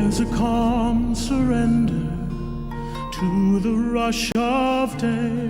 There's a calm surrender to the rush of day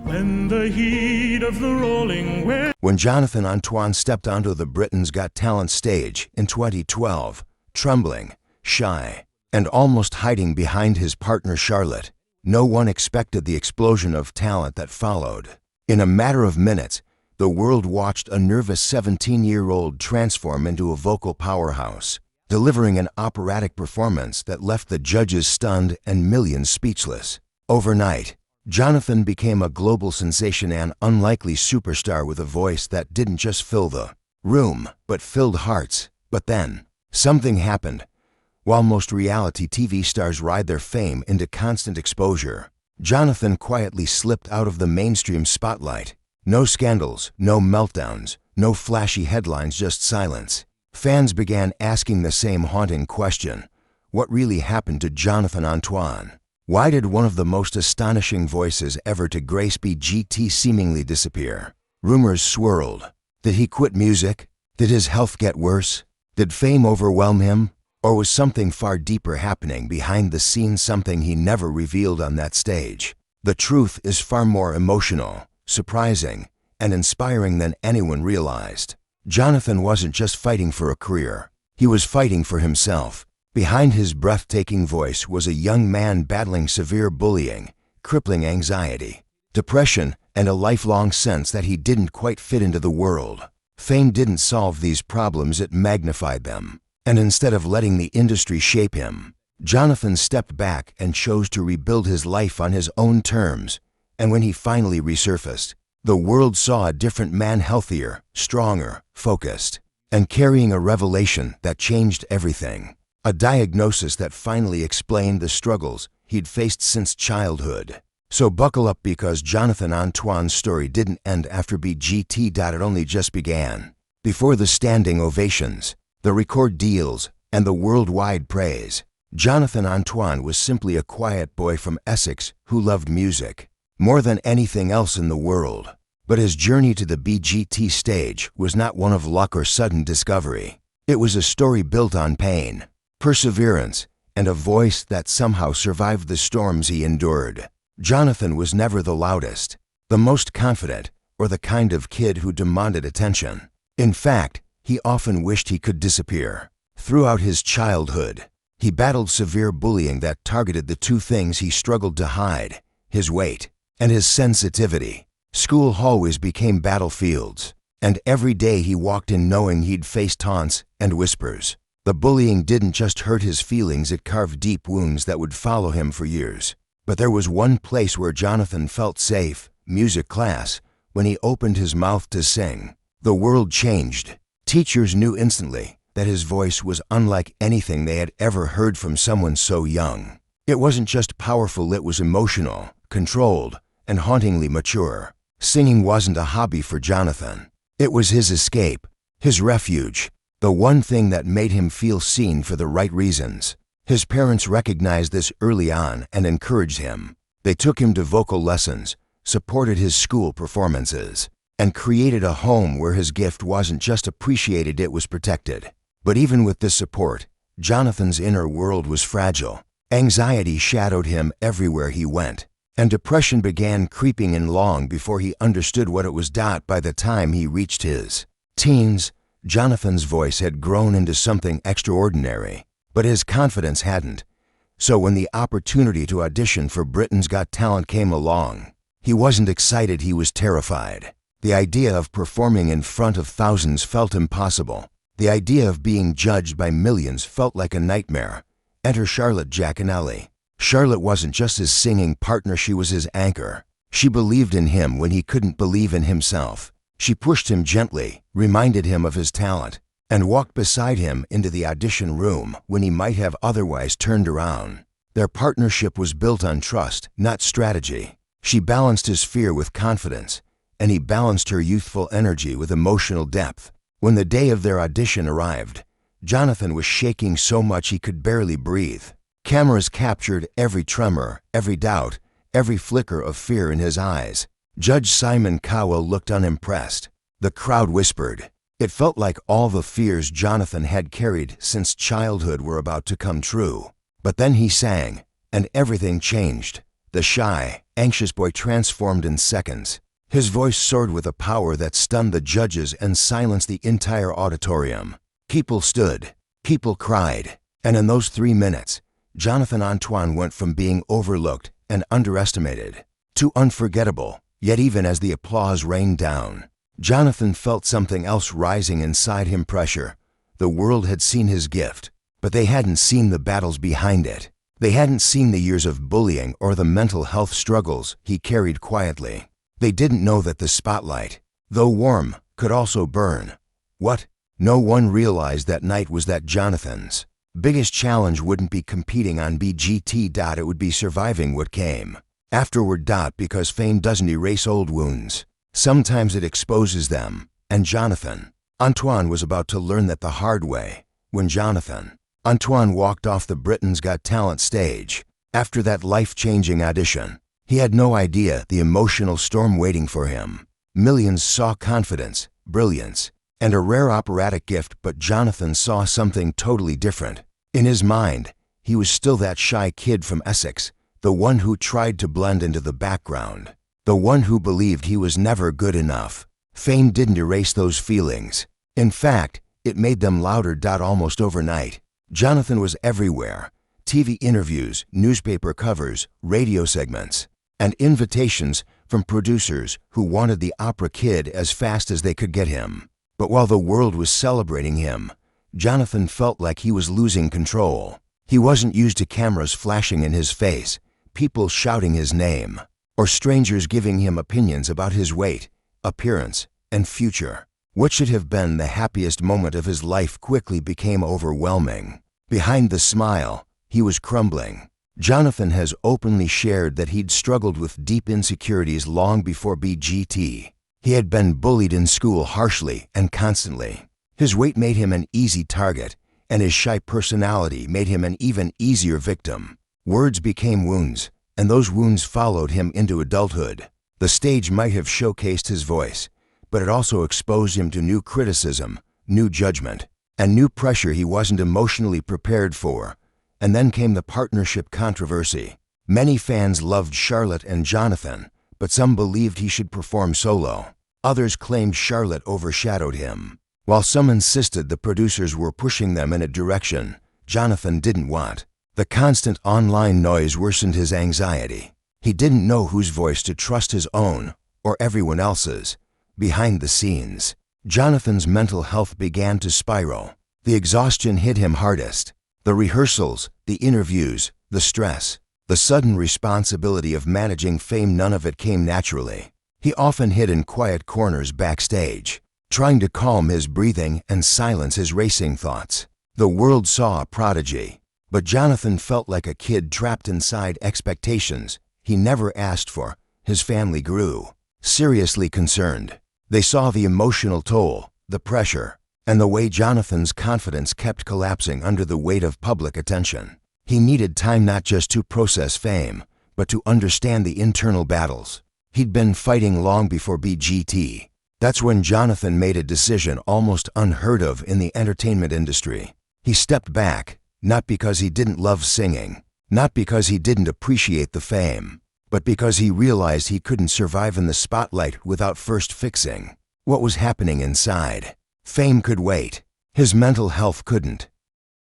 when the heat of the rolling wave. When Jonathan Antoine stepped onto the Britain's Got Talent stage in 2012, trembling, shy, and almost hiding behind his partner Charlotte, no one expected the explosion of talent that followed. In a matter of minutes, the world watched a nervous 17-year-old transform into a vocal powerhouse, delivering an operatic performance that left the judges stunned and millions speechless. Overnight, Jonathan became a global sensation and unlikely superstar with a voice that didn't just fill the room, but filled hearts. But then, something happened. While most reality TV stars ride their fame into constant exposure, Jonathan quietly slipped out of the mainstream spotlight. No scandals, no meltdowns, no flashy headlines, just silence. Fans began asking the same haunting question: what really happened to Jonathan Antoine? Why did one of the most astonishing voices ever to grace BGT seemingly disappear? Rumors swirled. Did he quit music? Did his health get worse? Did fame overwhelm him? Or was something far deeper happening behind the scenes, something he never revealed on that stage? The truth is far more emotional, surprising, and inspiring than anyone realized. Jonathan wasn't just fighting for a career. He was fighting for himself. Behind his breathtaking voice was a young man battling severe bullying, crippling anxiety, depression, and a lifelong sense that he didn't quite fit into the world. Fame didn't solve these problems, it magnified them. And instead of letting the industry shape him, Jonathan stepped back and chose to rebuild his life on his own terms. And when he finally resurfaced, the world saw a different man, healthier, stronger, focused, and carrying a revelation that changed everything. A diagnosis that finally explained the struggles he'd faced since childhood. So buckle up, because Jonathan Antoine's story didn't end after BGT. It only just began. Before the standing ovations, the record deals, and the worldwide praise, Jonathan Antoine was simply a quiet boy from Essex who loved music more than anything else in the world. But his journey to the BGT stage was not one of luck or sudden discovery. It was a story built on pain, perseverance, and a voice that somehow survived the storms he endured. Jonathan was never the loudest, the most confident, or the kind of kid who demanded attention. In fact, he often wished he could disappear. Throughout his childhood, he battled severe bullying that targeted the two things he struggled to hide: his weight and his sensitivity. School hallways became battlefields, and every day he walked in knowing he'd face taunts and whispers. The bullying didn't just hurt his feelings, it carved deep wounds that would follow him for years. But there was one place where Jonathan felt safe: music class. When he opened his mouth to sing, the world changed. Teachers knew instantly that his voice was unlike anything they had ever heard from someone so young. It wasn't just powerful, it was emotional, controlled, and hauntingly mature. Singing wasn't a hobby for Jonathan. It was his escape, his refuge, the one thing that made him feel seen for the right reasons. His parents recognized this early on and encouraged him. They took him to vocal lessons, supported his school performances, and created a home where his gift wasn't just appreciated, it was protected. But even with this support, Jonathan's inner world was fragile. Anxiety shadowed him everywhere he went, and depression began creeping in long before he understood what it was. By the time he reached his teens, Jonathan's voice had grown into something extraordinary, but his confidence hadn't. So when the opportunity to audition for Britain's Got Talent came along, he wasn't excited, he was terrified. The idea of performing in front of thousands felt impossible. The idea of being judged by millions felt like a nightmare. Enter Charlotte Giaconelli. Charlotte wasn't just his singing partner, she was his anchor. She believed in him when he couldn't believe in himself. She pushed him gently, reminded him of his talent, and walked beside him into the audition room when he might have otherwise turned around. Their partnership was built on trust, not strategy. She balanced his fear with confidence, and he balanced her youthful energy with emotional depth. When the day of their audition arrived, Jonathan was shaking so much he could barely breathe. Cameras captured every tremor, every doubt, every flicker of fear in his eyes. Judge Simon Cowell looked unimpressed. The crowd whispered, It felt like all the fears Jonathan had carried since childhood were about to come true. But then he sang, and everything changed. The shy, anxious boy transformed in seconds. His voice soared with a power that stunned the judges and silenced the entire auditorium. People stood, people cried, and in those 3 minutes, Jonathan Antoine went from being overlooked and underestimated to unforgettable. Yet even as the applause rained down, Jonathan felt something else rising inside him, pressure. The world had seen his gift, but they hadn't seen the battles behind it. They hadn't seen the years of bullying or the mental health struggles he carried quietly. They didn't know that the spotlight, though warm, could also burn. What no one realized that night was that Jonathan's biggest challenge wouldn't be competing on BGT. It would be surviving what came afterward. Because fame doesn't erase old wounds. Sometimes it exposes them. And Jonathan Antoine was about to learn that the hard way when Jonathan Antoine walked off the Britain's Got Talent stage after that life-changing audition. He had no idea the emotional storm waiting for him. Millions saw confidence, brilliance, and a rare operatic gift, but Jonathan saw something totally different. In his mind, he was still that shy kid from Essex, the one who tried to blend into the background, the one who believed he was never good enough. Fame didn't erase those feelings. In fact, it made them louder. Almost overnight, Jonathan was everywhere. TV interviews, newspaper covers, radio segments, and invitations from producers who wanted the opera kid as fast as they could get him. But while the world was celebrating him, Jonathan felt like he was losing control. He wasn't used to cameras flashing in his face, people shouting his name, or strangers giving him opinions about his weight, appearance, and future. What should have been the happiest moment of his life quickly became overwhelming. Behind the smile, he was crumbling. Jonathan has openly shared that he'd struggled with deep insecurities long before BGT. He had been bullied in school harshly and constantly. His weight made him an easy target, and his shy personality made him an even easier victim. Words became wounds, and those wounds followed him into adulthood. The stage might have showcased his voice, but it also exposed him to new criticism, new judgment, and new pressure he wasn't emotionally prepared for. And then came the partnership controversy. Many fans loved Charlotte and Jonathan, but some believed he should perform solo. Others claimed Charlotte overshadowed him, while some insisted the producers were pushing them in a direction Jonathan didn't want. The constant online noise worsened his anxiety. He didn't know whose voice to trust, his own or everyone else's. Behind the scenes, Jonathan's mental health began to spiral. The exhaustion hit him hardest. The rehearsals, the interviews, the stress, the sudden responsibility of managing fame, none of it came naturally. He often hid in quiet corners backstage, trying to calm his breathing and silence his racing thoughts. The world saw a prodigy, but Jonathan felt like a kid trapped inside expectations he never asked for. His family grew seriously concerned. They saw the emotional toll, the pressure, and the way Jonathan's confidence kept collapsing under the weight of public attention. He needed time not just to process fame, but to understand the internal battles he'd been fighting long before BGT. That's when Jonathan made a decision almost unheard of in the entertainment industry. He stepped back, not because he didn't love singing, not because he didn't appreciate the fame, but because he realized he couldn't survive in the spotlight without first fixing what was happening inside. Fame could wait. His mental health couldn't.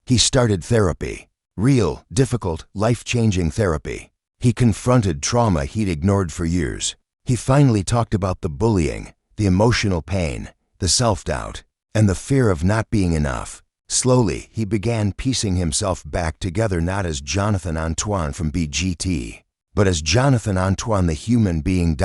He started therapy. Real, difficult, life-changing therapy. He confronted trauma he'd ignored for years. He finally talked about the bullying, the emotional pain, the self-doubt, and the fear of not being enough. Slowly, he began piecing himself back together, not as Jonathan Antoine from BGT, but as Jonathan Antoine, the human being.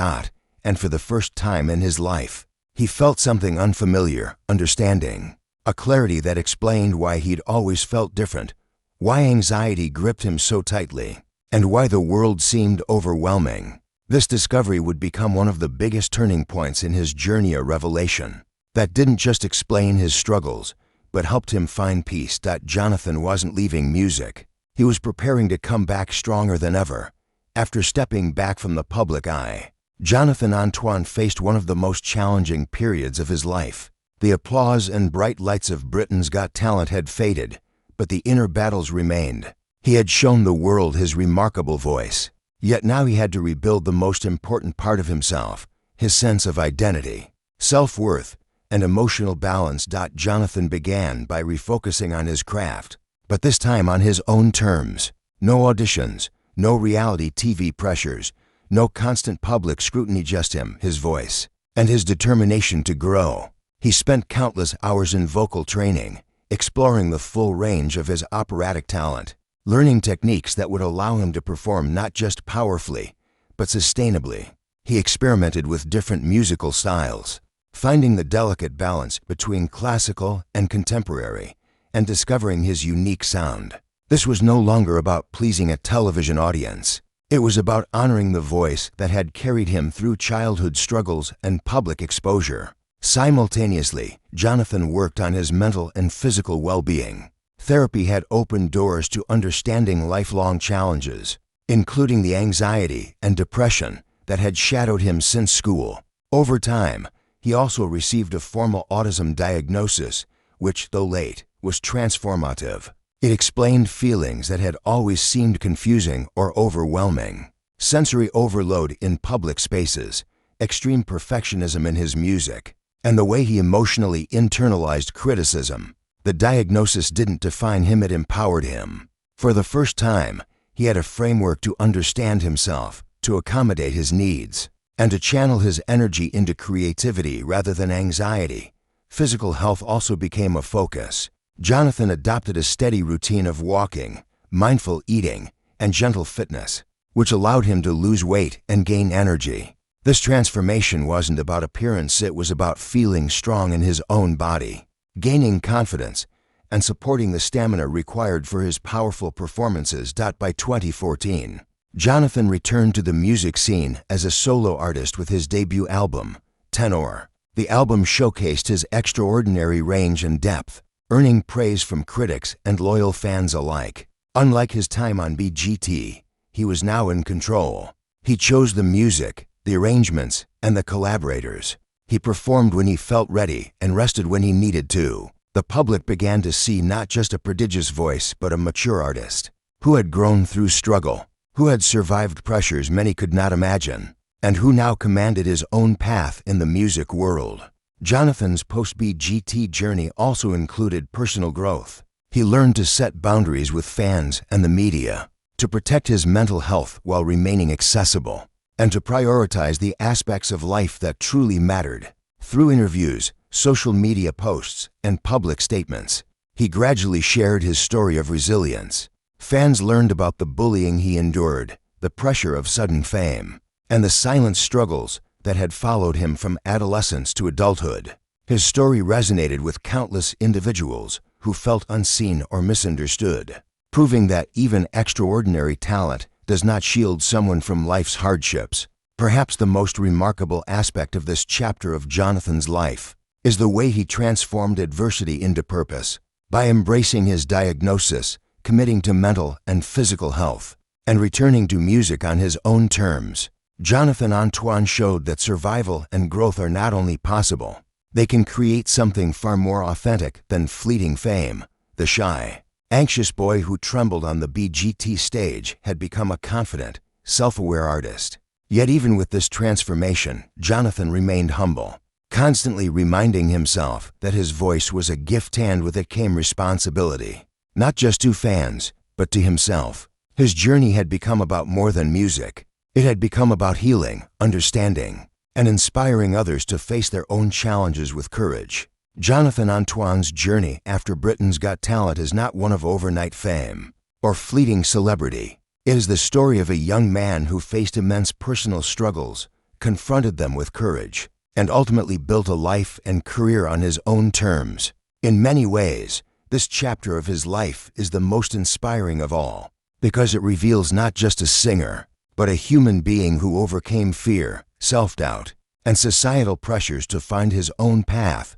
And for the first time in his life, he felt something unfamiliar, understanding, a clarity that explained why he'd always felt different, why anxiety gripped him so tightly, and why the world seemed overwhelming. This discovery would become one of the biggest turning points in his journey, a revelation that didn't just explain his struggles, but helped him find peace. Jonathan wasn't leaving music. He was preparing to come back stronger than ever. After stepping back from the public eye, Jonathan Antoine faced one of the most challenging periods of his life. The The applause and bright lights of Britain's Got Talent had faded, but the inner battles remained. He had shown the world his remarkable voice, yet now he had to rebuild the most important part of himself, his sense of identity, self-worth, and emotional balance. Jonathan began by refocusing on his craft, but this time on his own terms. No auditions, no reality TV pressures, no constant public scrutiny, just him, his voice, and his determination to grow. He spent countless hours in vocal training, exploring the full range of his operatic talent, learning techniques that would allow him to perform not just powerfully, but sustainably. He experimented with different musical styles, finding the delicate balance between classical and contemporary, and discovering his unique sound. This was no longer about pleasing a television audience. It was about honoring the voice that had carried him through childhood struggles and public exposure. Simultaneously, Jonathan worked on his mental and physical well-being. Therapy had opened doors to understanding lifelong challenges, including the anxiety and depression that had shadowed him since school. Over time, he also received a formal autism diagnosis, which, though late, was transformative. It explained feelings that had always seemed confusing or overwhelming. Sensory overload in public spaces, extreme perfectionism in his music, and the way he emotionally internalized criticism. The diagnosis didn't define him, it empowered him. For the first time, he had a framework to understand himself, to accommodate his needs, and to channel his energy into creativity rather than anxiety. Physical health also became a focus. Jonathan adopted a steady routine of walking, mindful eating, and gentle fitness, which allowed him to lose weight and gain energy. This transformation wasn't about appearance, it was about feeling strong in his own body, gaining confidence, and supporting the stamina required for his powerful performances. By 2014, Jonathan returned to the music scene as a solo artist with his debut album, Tenor. The album showcased his extraordinary range and depth, earning praise from critics and loyal fans alike. Unlike his time on BGT, he was now in control. He chose the music, the arrangements, and the collaborators. He performed when he felt ready and rested when he needed to. The public began to see not just a prodigious voice, but a mature artist who had grown through struggle, who had survived pressures many could not imagine, and who now commanded his own path in the music world. Jonathan's post-BGT journey also included personal growth. He learned to set boundaries with fans and the media, to protect his mental health while remaining accessible, and to prioritize the aspects of life that truly mattered. Through interviews, social media posts, and public statements, he gradually shared his story of resilience. Fans learned about the bullying he endured, the pressure of sudden fame, and the silent struggles that had followed him from adolescence to adulthood. His story resonated with countless individuals who felt unseen or misunderstood, proving that even extraordinary talent does not shield someone from life's hardships. Perhaps the most remarkable aspect of this chapter of Jonathan's life is the way he transformed adversity into purpose. By embracing his diagnosis, committing to mental and physical health, and returning to music on his own terms, Jonathan Antoine showed that survival and growth are not only possible, they can create something far more authentic than fleeting fame. The shy, anxious boy who trembled on the BGT stage had become a confident, self-aware artist. Yet even with this transformation, Jonathan remained humble, constantly reminding himself that his voice was a gift, and with it came responsibility, not just to fans, but to himself. His journey had become about more than music. It had become about healing, understanding, and inspiring others to face their own challenges with courage. Jonathan Antoine's journey after Britain's Got Talent is not one of overnight fame or fleeting celebrity. It is the story of a young man who faced immense personal struggles, confronted them with courage, and ultimately built a life and career on his own terms. In many ways, this chapter of his life is the most inspiring of all, because it reveals not just a singer, but a human being who overcame fear, self-doubt, and societal pressures to find his own path.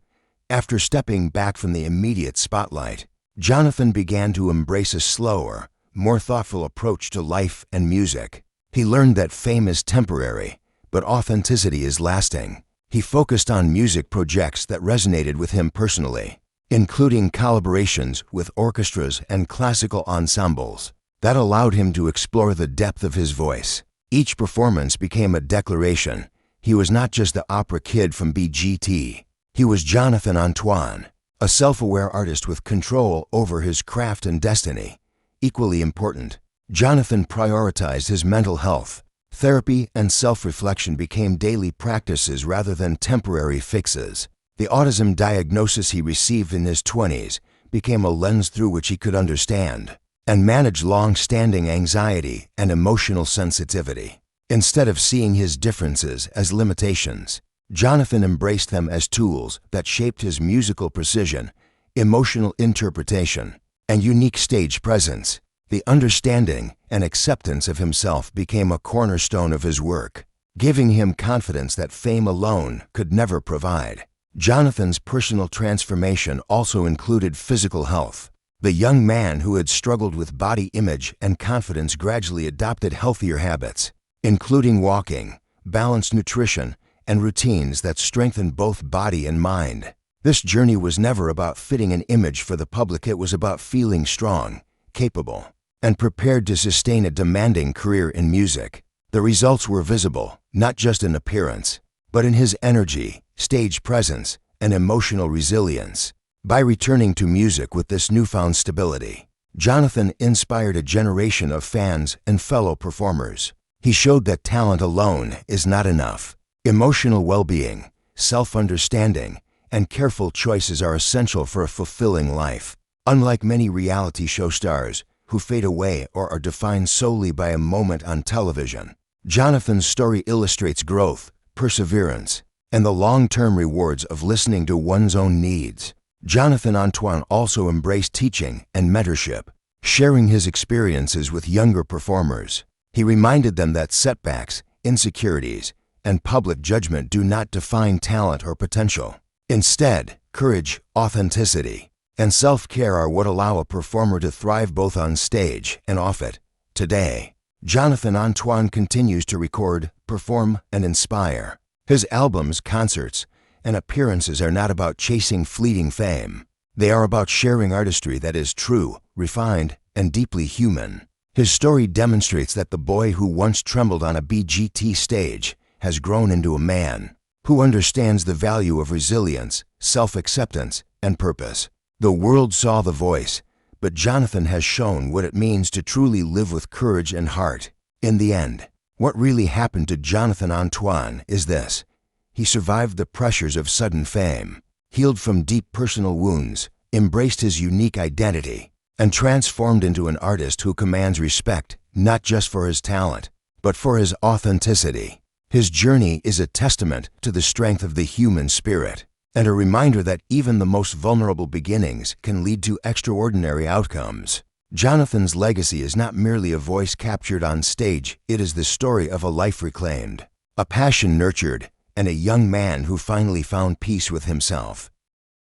After stepping back from the immediate spotlight, Jonathan began to embrace a slower, more thoughtful approach to life and music. He learned that fame is temporary, but authenticity is lasting. He focused on music projects that resonated with him personally, including collaborations with orchestras and classical ensembles. That allowed him to explore the depth of his voice. Each performance became a declaration. He was not just the opera kid from BGT. He was Jonathan Antoine, a self-aware artist with control over his craft and destiny. Equally important, Jonathan prioritized his mental health. Therapy and self-reflection became daily practices rather than temporary fixes. The autism diagnosis he received in his 20s became a lens through which he could understand and manage long-standing anxiety and emotional sensitivity. Instead of seeing his differences as limitations, Jonathan embraced them as tools that shaped his musical precision, emotional interpretation, and unique stage presence. The understanding and acceptance of himself became a cornerstone of his work, giving him confidence that fame alone could never provide. Jonathan's personal transformation also included physical health. The young man who had struggled with body image and confidence gradually adopted healthier habits, including walking, balanced nutrition, and routines that strengthened both body and mind. This journey was never about fitting an image for the public. It was about feeling strong, capable, and prepared to sustain a demanding career in music. The results were visible, not just in appearance, but in his energy, stage presence, and emotional resilience. By returning to music with this newfound stability, Jonathan inspired a generation of fans and fellow performers. He showed that talent alone is not enough. Emotional well-being, self-understanding, and careful choices are essential for a fulfilling life. Unlike many reality show stars who fade away or are defined solely by a moment on television, Jonathan's story illustrates growth, perseverance, and the long-term rewards of listening to one's own needs. Jonathan Antoine also embraced teaching and mentorship, sharing his experiences with younger performers. He reminded them that setbacks, insecurities, and public judgment do not define talent or potential. Instead, courage, authenticity, and self-care are what allow a performer to thrive both on stage and off it. Today, Jonathan Antoine continues to record, perform, and inspire. His albums, concerts, and appearances are not about chasing fleeting fame. They are about sharing artistry that is true, refined, and deeply human. His story demonstrates that the boy who once trembled on a BGT stage has grown into a man who understands the value of resilience, self-acceptance, and purpose. The world saw the voice, but Jonathan has shown what it means to truly live with courage and heart. In the end, what really happened to Jonathan Antoine is this: he survived the pressures of sudden fame, healed from deep personal wounds, embraced his unique identity, and transformed into an artist who commands respect not just for his talent, but for his authenticity. His journey is a testament to the strength of the human spirit, and a reminder that even the most vulnerable beginnings can lead to extraordinary outcomes. Jonathan's legacy is not merely a voice captured on stage, it is the story of a life reclaimed, a passion nurtured, and a young man who finally found peace with himself.